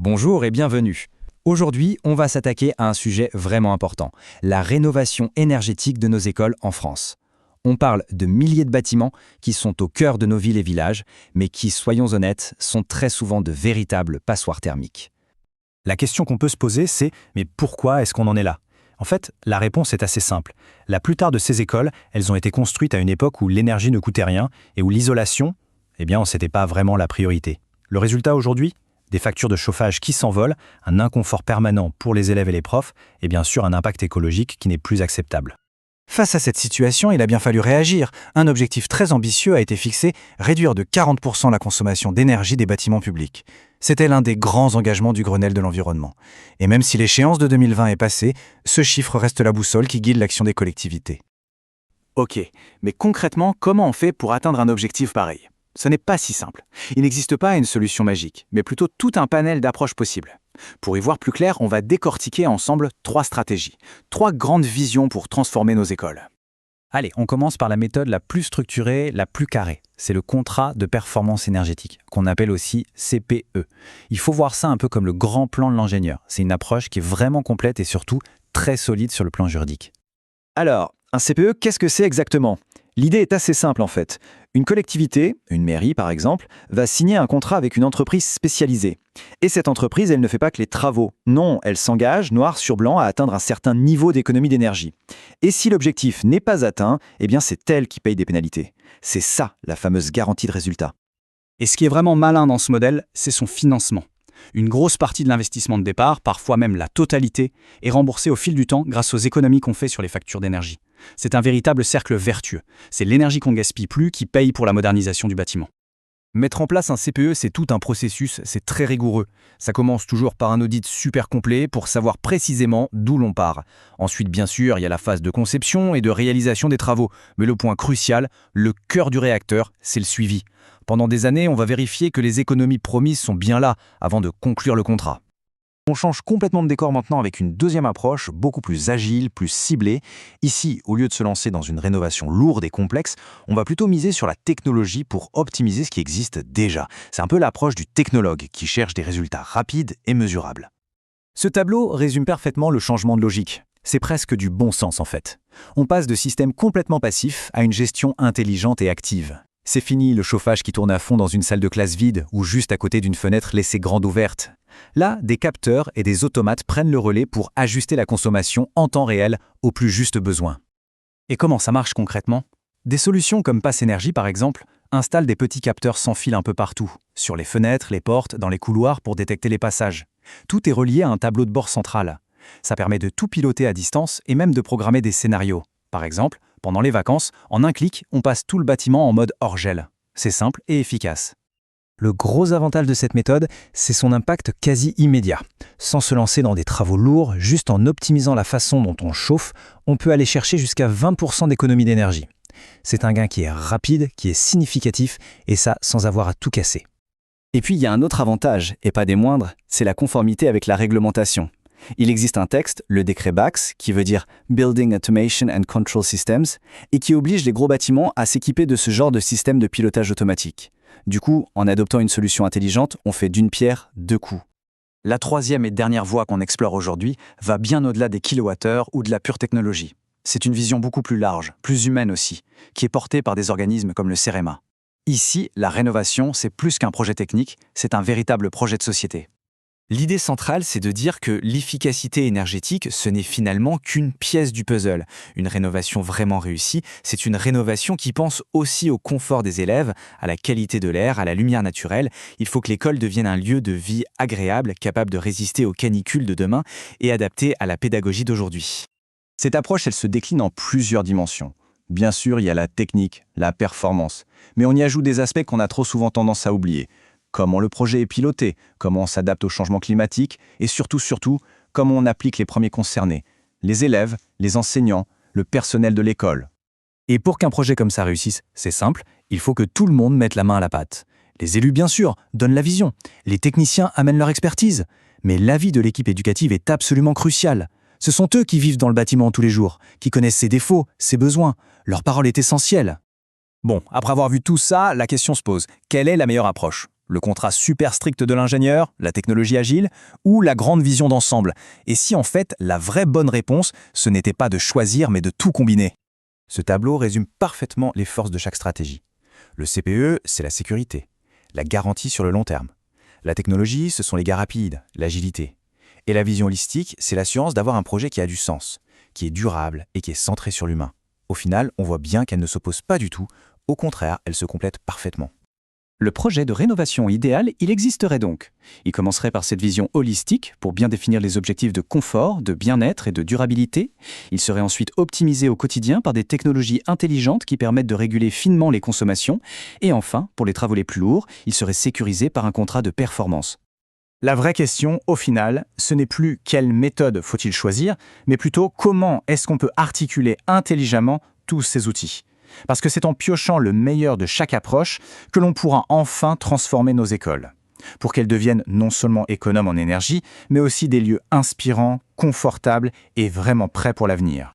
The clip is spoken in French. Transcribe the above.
Bonjour et bienvenue. Aujourd'hui, on va s'attaquer à un sujet vraiment important, la rénovation énergétique de nos écoles en France. On parle de milliers de bâtiments qui sont au cœur de nos villes et villages, mais qui, soyons honnêtes, sont très souvent de véritables passoires thermiques. La question qu'on peut se poser, c'est « mais pourquoi est-ce qu'on en est là ?» En fait, la réponse est assez simple. La plupart de ces écoles, elles ont été construites à une époque où l'énergie ne coûtait rien et où l'isolation, c'était pas vraiment la priorité. Le résultat aujourd'hui ? Des factures de chauffage qui s'envolent, un inconfort permanent pour les élèves et les profs, et bien sûr un impact écologique qui n'est plus acceptable. Face à cette situation, il a bien fallu réagir. Un objectif très ambitieux a été fixé, réduire de 40% la consommation d'énergie des bâtiments publics. C'était l'un des grands engagements du Grenelle de l'environnement. Et même si l'échéance de 2020 est passée, ce chiffre reste la boussole qui guide l'action des collectivités. Ok, mais concrètement, comment on fait pour atteindre un objectif pareil ? Ce n'est pas si simple. Il n'existe pas une solution magique, mais plutôt tout un panel d'approches possibles. Pour y voir plus clair, on va décortiquer ensemble 3 stratégies, 3 grandes visions pour transformer nos écoles. Allez, on commence par la méthode la plus structurée, la plus carrée. C'est le contrat de performance énergétique, qu'on appelle aussi CPE. Il faut voir ça un peu comme le grand plan de l'ingénieur. C'est une approche qui est vraiment complète et surtout très solide sur le plan juridique. Alors, un CPE, qu'est-ce que c'est exactement ? L'idée est assez simple en fait. Une collectivité, une mairie par exemple, va signer un contrat avec une entreprise spécialisée. Et cette entreprise, elle ne fait pas que les travaux. Non, elle s'engage, noir sur blanc, à atteindre un certain niveau d'économie d'énergie. Et si l'objectif n'est pas atteint, c'est elle qui paye des pénalités. C'est ça, la fameuse garantie de résultat. Et ce qui est vraiment malin dans ce modèle, c'est son financement. Une grosse partie de l'investissement de départ, parfois même la totalité, est remboursée au fil du temps grâce aux économies qu'on fait sur les factures d'énergie. C'est un véritable cercle vertueux. C'est l'énergie qu'on gaspille plus qui paye pour la modernisation du bâtiment. Mettre en place un CPE, c'est tout un processus, c'est très rigoureux. Ça commence toujours par un audit super complet pour savoir précisément d'où l'on part. Ensuite, bien sûr, il y a la phase de conception et de réalisation des travaux. Mais le point crucial, le cœur du réacteur, c'est le suivi. Pendant des années, on va vérifier que les économies promises sont bien là avant de conclure le contrat. On change complètement de décor maintenant avec une deuxième approche, beaucoup plus agile, plus ciblée. Ici, au lieu de se lancer dans une rénovation lourde et complexe, on va plutôt miser sur la technologie pour optimiser ce qui existe déjà. C'est un peu l'approche du technologue qui cherche des résultats rapides et mesurables. Ce tableau résume parfaitement le changement de logique. C'est presque du bon sens en fait. On passe de systèmes complètement passifs à une gestion intelligente et active. C'est fini le chauffage qui tourne à fond dans une salle de classe vide ou juste à côté d'une fenêtre laissée grande ouverte. Là, des capteurs et des automates prennent le relais pour ajuster la consommation en temps réel aux plus justes besoins. Et comment ça marche concrètement ? Des solutions comme Pass Énergie par exemple installent des petits capteurs sans fil un peu partout, sur les fenêtres, les portes, dans les couloirs pour détecter les passages. Tout est relié à un tableau de bord central. Ça permet de tout piloter à distance et même de programmer des scénarios. Par exemple, pendant les vacances, en un clic, on passe tout le bâtiment en mode hors gel. C'est simple et efficace. Le gros avantage de cette méthode, c'est son impact quasi immédiat. Sans se lancer dans des travaux lourds, juste en optimisant la façon dont on chauffe, on peut aller chercher jusqu'à 20% d'économie d'énergie. C'est un gain qui est rapide, qui est significatif, et ça sans avoir à tout casser. Et puis il y a un autre avantage, et pas des moindres, c'est la conformité avec la réglementation. Il existe un texte, le décret BACS, qui veut dire Building Automation and Control Systems, et qui oblige les gros bâtiments à s'équiper de ce genre de système de pilotage automatique. Du coup, en adoptant une solution intelligente, on fait d'une pierre 2 coups. La troisième et dernière voie qu'on explore aujourd'hui va bien au-delà des kilowattheures ou de la pure technologie. C'est une vision beaucoup plus large, plus humaine aussi, qui est portée par des organismes comme le CEREMA. Ici, la rénovation, c'est plus qu'un projet technique, c'est un véritable projet de société. L'idée centrale, c'est de dire que l'efficacité énergétique, ce n'est finalement qu'une pièce du puzzle. Une rénovation vraiment réussie, c'est une rénovation qui pense aussi au confort des élèves, à la qualité de l'air, à la lumière naturelle. Il faut que l'école devienne un lieu de vie agréable, capable de résister aux canicules de demain et adapté à la pédagogie d'aujourd'hui. Cette approche, elle se décline en plusieurs dimensions. Bien sûr, il y a la technique, la performance, mais on y ajoute des aspects qu'on a trop souvent tendance à oublier. Comment le projet est piloté, comment on s'adapte au changement climatique et surtout, comment on applique les premiers concernés, les élèves, les enseignants, le personnel de l'école. Et pour qu'un projet comme ça réussisse, c'est simple, il faut que tout le monde mette la main à la pâte. Les élus, bien sûr, donnent la vision, les techniciens amènent leur expertise, mais l'avis de l'équipe éducative est absolument crucial. Ce sont eux qui vivent dans le bâtiment tous les jours, qui connaissent ses défauts, ses besoins. Leur parole est essentielle. Bon, après avoir vu tout ça, la question se pose. Quelle est la meilleure approche ? Le contrat super strict de l'ingénieur, la technologie agile ou la grande vision d'ensemble? Et si en fait, la vraie bonne réponse, ce n'était pas de choisir mais de tout combiner? Ce tableau résume parfaitement les forces de chaque stratégie. Le CPE, c'est la sécurité, la garantie sur le long terme. La technologie, ce sont les gains rapides, l'agilité. Et la vision holistique, c'est l'assurance d'avoir un projet qui a du sens, qui est durable et qui est centré sur l'humain. Au final, on voit bien qu'elles ne s'opposent pas du tout, au contraire, elles se complètent parfaitement. Le projet de rénovation idéal, il existerait donc. Il commencerait par cette vision holistique pour bien définir les objectifs de confort, de bien-être et de durabilité. Il serait ensuite optimisé au quotidien par des technologies intelligentes qui permettent de réguler finement les consommations. Et enfin, pour les travaux les plus lourds, il serait sécurisé par un contrat de performance. La vraie question, au final, ce n'est plus quelle méthode faut-il choisir, mais plutôt comment est-ce qu'on peut articuler intelligemment tous ces outils. Parce que c'est en piochant le meilleur de chaque approche que l'on pourra enfin transformer nos écoles, pour qu'elles deviennent non seulement économes en énergie, mais aussi des lieux inspirants, confortables et vraiment prêts pour l'avenir.